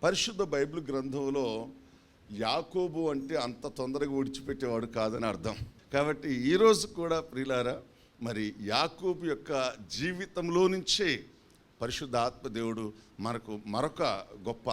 పరిశుద్ధ బైబిల్ గ్రంథంలో యాకోబు అంటే అంత తొందరగా విడిచిపెట్టేవాడు కాదని అర్థం. కాబట్టి ఈరోజు కూడా ప్రియులారా, మరి యాకోబు యొక్క జీవితంలో నుంచే పరిశుద్ధ ఆత్మదేవుడు మనకు మరొక గొప్ప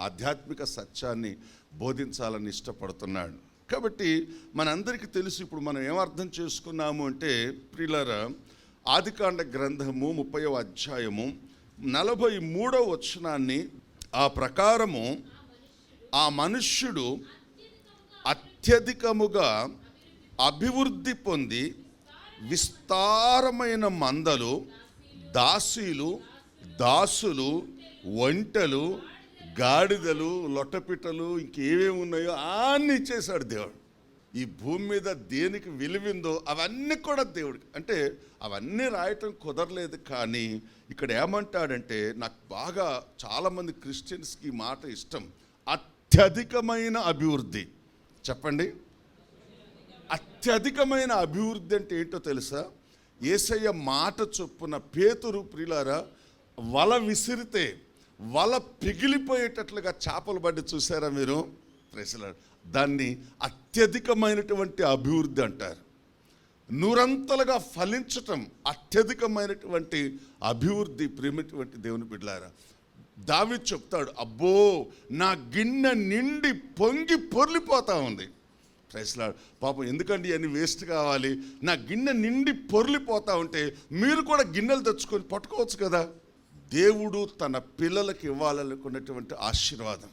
ఆధ్యాత్మిక సత్యాన్ని బోధించాలని ఇష్టపడుతున్నాడు. కాబట్టి మనందరికీ తెలుసు, ఇప్పుడు మనం ఏమర్థం చేసుకున్నాము అంటే ప్రియులారా, ఆదికాండ గ్రంథము 30వ అధ్యాయము 43వ వచనాన్ని ఆ ప్రకారము ఆ మనుష్యుడు అత్యధికముగా అభివృద్ధి పొంది విస్తారమైన మందలు, దాసీలు, దాసులు, ఒంటెలు, గాడిదలు, లొట్టపిట్టలు, ఇంకేమేమి ఉన్నాయో అన్నీ ఇచ్చేశాడు దేవుడు. ఈ భూమి మీద దేనికి విలువిందో అవన్నీ కూడా దేవుడికి. అంటే అవన్నీ రాయటం కుదరలేదు, కానీ ఇక్కడ ఏమంటాడంటే, నాకు బాగా చాలామంది క్రిస్టియన్స్కి ఈ మాట ఇష్టం, అత్యధికమైన అభివృద్ధి. చెప్పండి, అత్యధికమైన అభివృద్ధి అంటే ఏంటో తెలుసా? యేసయ్య మాట చొప్పున పేతురు ప్రియులారా వల విసిరితే వల పిగిలిపోయేటట్లుగా చేపలు పడి చూసారా మీరు? ప్రెసలాడు, దాన్ని అత్యధికమైనటువంటి అభివృద్ధి అంటారు. నూరంతలుగా ఫలించటం అత్యధికమైనటువంటి అభివృద్ధి. ప్రేమటువంటి దేవుని బిడ్డలారా, దావీదు చెప్తాడు, అబ్బో నా గిన్నె నిండి పొంగి పొర్లిపోతా ఉంది. ప్రైస్లాడ్, పాపం ఎందుకండి అన్ని వేస్ట్ కావాలి? నా గిన్నె నిండి పొర్లిపోతా ఉంటే మీరు కూడా గిన్నెలు తెచ్చుకొని పట్టుకోవచ్చు కదా. దేవుడు తన పిల్లలకు ఇవ్వాలనుకున్నటువంటి ఆశీర్వాదం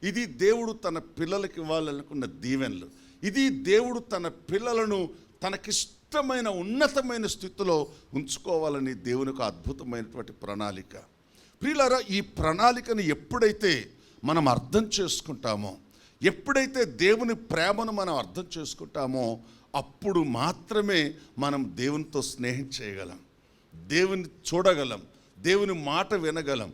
ఇది. దేవుడు తన పిల్లలకు ఇవ్వాలనుకున్న దీవెనలు ఇది. దేవుడు తన పిల్లలను తనకిష్టమైన ఉన్నతమైన స్థితిలో ఉంచుకోవాలని దేవుని ఒక అద్భుతమైనటువంటి ప్రణాళిక. ప్రియులారా, ఈ ప్రణాళికను ఎప్పుడైతే మనం అర్థం చేసుకుంటామో, ఎప్పుడైతే దేవుని ప్రేమను మనం అర్థం చేసుకుంటామో, అప్పుడు మాత్రమే మనం దేవునితో స్నేహం చేయగలం, దేవుని చూడగలం, దేవుని మాట వినగలం,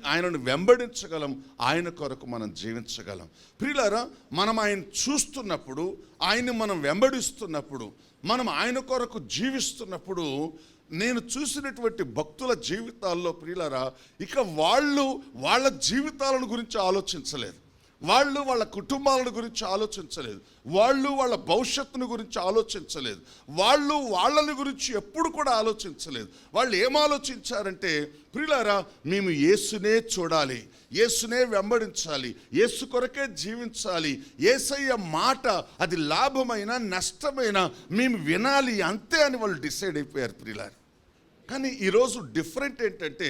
ఆయనను వెంబడించగలం, ఆయన కొరకు మనం జీవించగలం. ప్రియులారా, మనం ఆయన చూస్తున్నప్పుడు, ఆయన్ని మనం వెంబడిస్తున్నప్పుడు, మనం ఆయన కొరకు జీవిస్తున్నప్పుడు, నేను చూసినటువంటి భక్తుల జీవితాల్లో ప్రియులారా, ఇక వాళ్ళ జీవితాలను గురించి ఆలోచించలేదు, వాళ్ళు వాళ్ళ కుటుంబాలను గురించి ఆలోచించలేదు, వాళ్ళు వాళ్ళ భవిష్యత్తును గురించి ఆలోచించలేదు, వాళ్ళని గురించి ఎప్పుడు కూడా ఆలోచించలేదు. వాళ్ళు ఏం ఆలోచించారంటే, ప్రియులారా, మేము యేసునే చూడాలి, యేసునే వెంబడించాలి, యేసు కొరకే జీవించాలి, యేసయ్య మాట అది లాభమైన నష్టమైన మేము వినాలి, అంతే అని వాళ్ళు డిసైడ్ అయిపోయారు ప్రియులారా. కానీ ఈరోజు డిఫరెంట్ ఏంటంటే,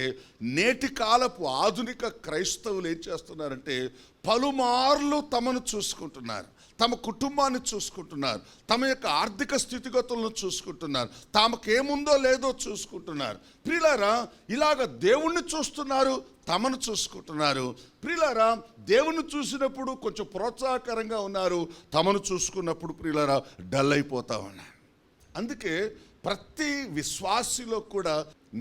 నేటి కాలపు ఆధునిక క్రైస్తవులు ఏం చేస్తున్నారంటే, పలుమార్లు తమను చూసుకుంటున్నారు, తమ కుటుంబాన్ని చూసుకుంటున్నారు, తమ యొక్క ఆర్థిక స్థితిగతులను చూసుకుంటున్నారు, తమకేముందో లేదో చూసుకుంటున్నారు. ప్రియులారా, ఇలాగ దేవుణ్ణి చూస్తున్నారు, తమను చూసుకుంటున్నారు. ప్రియులారా, దేవుని చూసినప్పుడు కొంచెం ప్రోత్సాహకరంగా ఉన్నారు, తమను చూసుకున్నప్పుడు ప్రియులారా డల్ అయిపోతా ఉన్నారు. అందుకే ప్రతి విశ్వాసిలో కూడా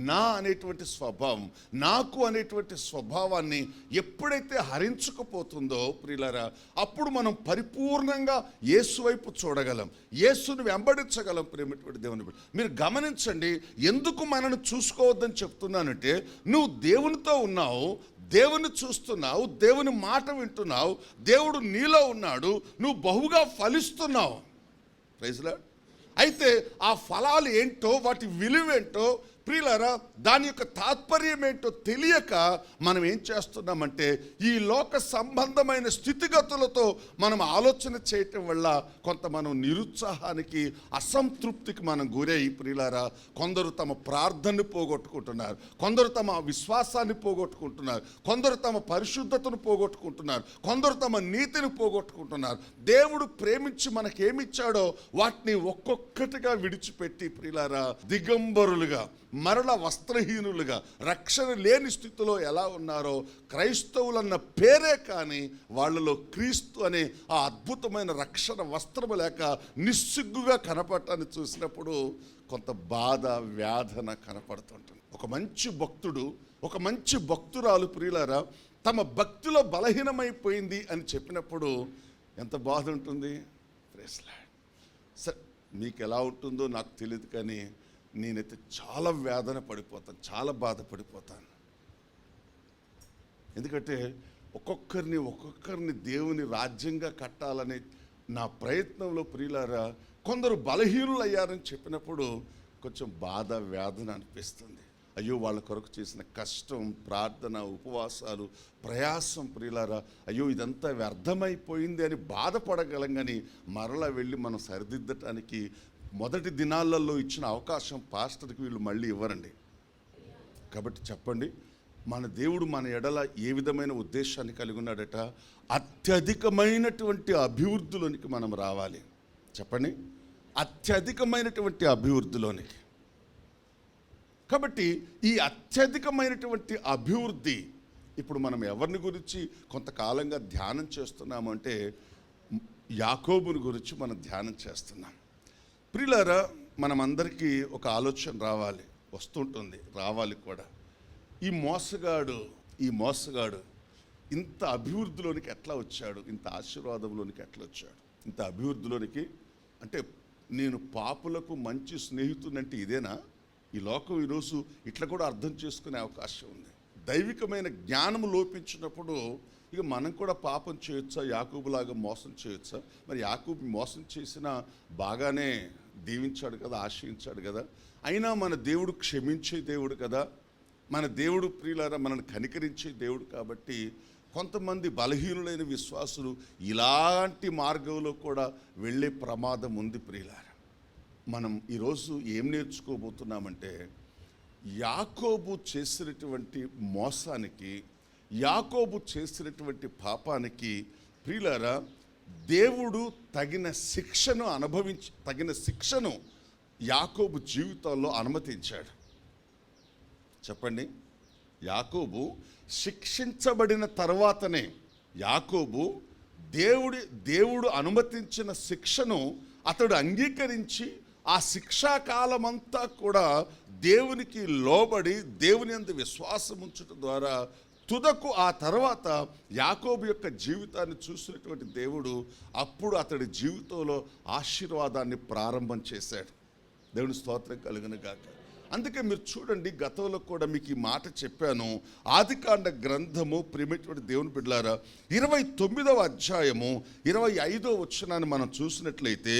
నా అనేటువంటి స్వభావం, నాకు అనేటువంటి స్వభావాన్ని ఎప్పుడైతే హరించుకుపోతుందో ప్రియులారా, అప్పుడు మనం పరిపూర్ణంగా యేసు వైపు చూడగలం, యేసును వెంబడించగలం. ప్రేమటువంటి దేవుని మీరు గమనించండి, ఎందుకు మనను చూసుకోవద్దని చెప్తున్నానంటే, నువ్వు దేవునితో ఉన్నావు, దేవుని చూస్తున్నావు, దేవుని మాట వింటున్నావు, దేవుడు నీలో ఉన్నాడు, నువ్వు బహుగా ఫలిస్తున్నావు. Praise lord. అయితే ఆ ఫలాలు ఏంటో, వాటి విలువేంటో ప్రియులారా, దాని యొక్క తాత్పర్యం ఏంటో తెలియక మనం ఏం చేస్తున్నామంటే, ఈ లోక సంబంధమైన స్థితిగతులతో మనం ఆలోచన చేయటం వల్ల కొంత మనం నిరుత్సాహానికి, అసంతృప్తికి మనం గురై ప్రియులారా, కొందరు తమ ప్రార్థనని పోగొట్టుకుంటున్నారు, కొందరు తమ విశ్వాసాన్ని పోగొట్టుకుంటున్నారు, కొందరు తమ పరిశుద్ధతను పోగొట్టుకుంటున్నారు, కొందరు తమ నీతిని పోగొట్టుకుంటున్నారు. దేవుడు ప్రేమించి మనకేమిచ్చాడో వాటిని ఒక్కొక్కటిగా విడిచిపెట్టి ప్రియులారా, దిగంబరులుగా, మరల వస్త్రహీనులుగా, రక్షణ లేని స్థితిలో ఎలా ఉన్నారో, క్రైస్తవులన్న పేరే కానీ వాళ్ళలో క్రీస్తు అనే ఆ అద్భుతమైన రక్షణ వస్త్రము లేక నిస్సిగ్గుగా కనపడటాన్ని చూసినప్పుడు కొంత బాధ, వేదన కనపడుతుంటుంది. ఒక మంచి భక్తుడు, ఒక మంచి భక్తురాలు ప్రియులారా, తమ భక్తిలో బలహీనమైపోయింది అని చెప్పినప్పుడు ఎంత బాధ ఉంటుంది. Praise lord. సరే, మీకు ఎలా ఉంటుందో నాకు తెలియదు, కానీ నేనైతే చాలా వేదన పడిపోతాను, చాలా బాధపడిపోతాను. ఎందుకంటే ఒక్కొక్కరిని దేవుని రాజ్యంగా కట్టాలనే నా ప్రయత్నంలో ప్రియులారా కొందరు బలహీనులు అయ్యారని చెప్పినప్పుడు కొంచెం బాధ వేదన అనిపిస్తుంది. అయ్యో, వాళ్ళ కొరకు చేసిన కష్టం, ప్రార్థన, ఉపవాసాలు, ప్రయాసం ప్రియులారా, అయ్యో ఇదంతా వ్యర్థమైపోయింది అని బాధపడగలం. కానీ మరలా వెళ్ళి మనం సరిదిద్దటానికి మొదటి దినాలలో ఇచ్చిన అవకాశం పాస్టర్కి వీళ్ళు మళ్ళీ ఇవ్వరండి. కాబట్టి చెప్పండి, మన దేవుడు మన ఎడల ఏ విధమైన ఉద్దేశాన్ని కలిగి ఉన్నాడట? అత్యధికమైనటువంటి అభివృద్ధిలోనికి మనం రావాలి. చెప్పండి, అత్యధికమైనటువంటి అభివృద్ధిలోనికి. కాబట్టి ఈ అత్యధికమైనటువంటి అభివృద్ధి ఇప్పుడు మనం ఎవరిని గురించి కొంతకాలంగా ధ్యానం చేస్తున్నామంటే యాకోబుని గురించి మనం ధ్యానం చేస్తున్నాం. ప్రియులారా, మనమందరికీ ఒక ఆలోచన వస్తుంటుంది, రావాలి కూడా. ఈ మోసగాడు ఇంత అభివృద్ధిలోనికి ఎట్లా వచ్చాడు? ఇంత ఆశీర్వాదంలోనికి ఎట్లా వచ్చాడు? ఇంత అభివృద్ధిలోనికి అంటే నేను పాపులకు మంచి స్నేహితుడంటే ఇదేనా? ఈ లోకం ఈరోజు ఇట్లా కూడా అర్థం చేసుకునే అవకాశం ఉంది. దైవికమైన జ్ఞానం లోపించినప్పుడు ఇక మనం కూడా పాపం చేయొచ్చా? యాకోబులాగా మోసం చేయొచ్చా? మరి యాకోబు మోసం చేసినా బాగానే దీవించాడు కదా, ఆశ్రయించాడు కదా. అయినా మన దేవుడు క్షమించే దేవుడు కదా. మన దేవుడు ప్రియులారా మనల్ని కనికరించే దేవుడు. కాబట్టి కొంతమంది బలహీనులైన విశ్వాసులు ఇలాంటి మార్గంలో కూడా వెళ్ళే ప్రమాదం ఉంది. ప్రియులారా, మనం ఈరోజు ఏం నేర్చుకోబోతున్నామంటే యాకోబు చేసినటువంటి మోసానికి, యాకోబు చేసినటువంటి పాపానికి ప్రియులారా దేవుడు తగిన శిక్షను యాకోబు జీవితంలో అనుమతించాడు. చెప్పండి, యాకోబు శిక్షించబడిన తర్వాతనే దేవుడు అనుమతించిన శిక్షను అతడు అంగీకరించి ఆ శిక్షాకాలమంతా కూడా దేవునికి లోబడి దేవుని యందు విశ్వాసం ఉంచడం ద్వారా తుదకు ఆ తర్వాత యాకోబు యొక్క జీవితాన్ని చూసినటువంటి దేవుడు అప్పుడు అతడి జీవితంలో ఆశీర్వాదాన్ని ప్రారంభం చేశాడు. దేవుని స్తోత్రం కలుగును గాక. అందుకే మీరు చూడండి, గతంలో కూడా మీకు ఈ మాట చెప్పాను. ఆదికాండ గ్రంథము ప్రియమైనటువంటి దేవుని బిడ్డలారా 29వ అధ్యాయము 25వ వచనాన్ని మనం చూసినట్లయితే,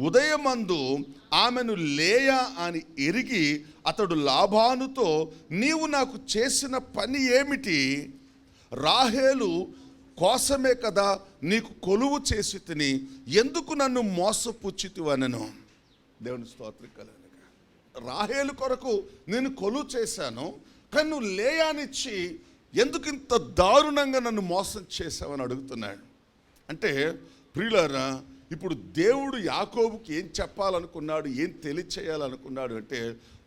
ఉదయమందు ఆమెను లేయా అని ఎరిగి అతడు లాబానుతో, నీవు నాకు చేసిన పని ఏమిటి? రాహేలు కోసమే కదా నీకు కొలువు చేసి తిని, ఎందుకు నన్ను మోసపుచ్చితివనెను. దేవుని స్తోత్రం కలుగును. రాహేలు కొరకు నేను కొలువు చేశాను, కానీ నువ్వు లేయానిచ్చి ఎందుకు ఇంత దారుణంగా నన్ను మోసం చేశావని అడుగుతున్నాడు. అంటే ప్రియులారా, ఇప్పుడు దేవుడు యాకోబుకి ఏం చెప్పాలనుకున్నాడు, ఏం తెలియచేయాలనుకున్నాడు అంటే,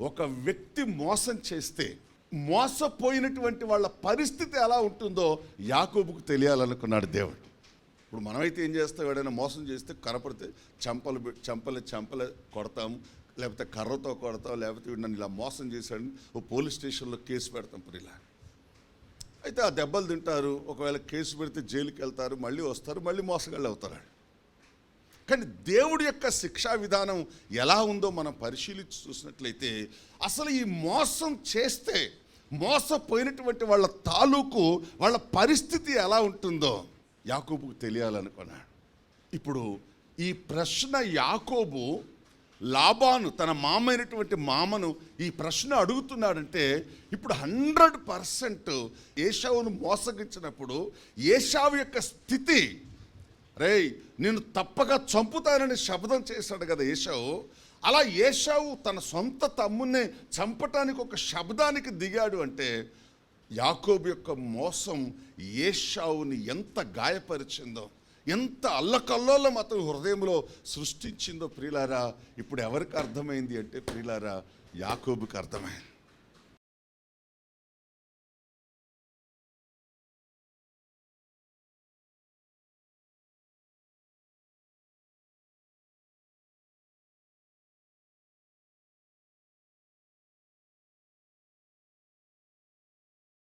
ఒక వ్యక్తి మోసం చేస్తే మోసపోయినటువంటి వాళ్ళ పరిస్థితి ఎలా ఉంటుందో యాకోబుకు తెలియాలనుకున్నాడు దేవుడు. ఇప్పుడు మనమైతే ఏం చేస్తాం, ఎవడైనా మోసం చేస్తే కనపడితే చంపలు కొడతాము, లేకపోతే కర్రతో కొడతాం, లేకపోతే నన్ను ఇలా మోసం చేశాడని ఓ పోలీస్ స్టేషన్లో కేసు పెడతాం. ప్రియులా, అయితే ఆ దెబ్బలు తింటారు. ఒకవేళ కేసు పెడితే జైలుకి వెళ్తారు, మళ్ళీ వస్తారు, మళ్ళీ మోసగాళ్ళు అవుతారు. కానీ దేవుడి యొక్క శిక్షా విధానం ఎలా ఉందో మనం పరిశీలించి చూసినట్లయితే, అసలు ఈ మోసం చేస్తే మోసపోయినటువంటి వాళ్ళ తాలూకు వాళ్ళ పరిస్థితి ఎలా ఉంటుందో యాకోబుకు తెలియాలనుకున్నాడు. ఇప్పుడు ఈ ప్రశ్న యాకోబు లాబాను తన మామైనటువంటి మామను ఈ ప్రశ్న అడుగుతున్నాడంటే, ఇప్పుడు 100% ఏశావును మోసగించినప్పుడు ఏశావు యొక్క స్థితి, రేయ్ నేను తప్పక చంపుతానని శపథం చేశాడు కదా ఏశావు. అలా ఏశావు తన సొంత తమ్మున్నే చంపటానికి ఒక శబ్దానికి దిగాడు అంటే, యాకోబు యొక్క మోసం ఏశావుని ఎంత గాయపరిచిందో, ఎంత అల్లకల్లోలం అతని హృదయంలో సృష్టించిందో ప్రియులారా ఇప్పుడు ఎవరికి అర్థమైంది అంటే, ప్రియులారా యాకోబుకి అర్థమైంది.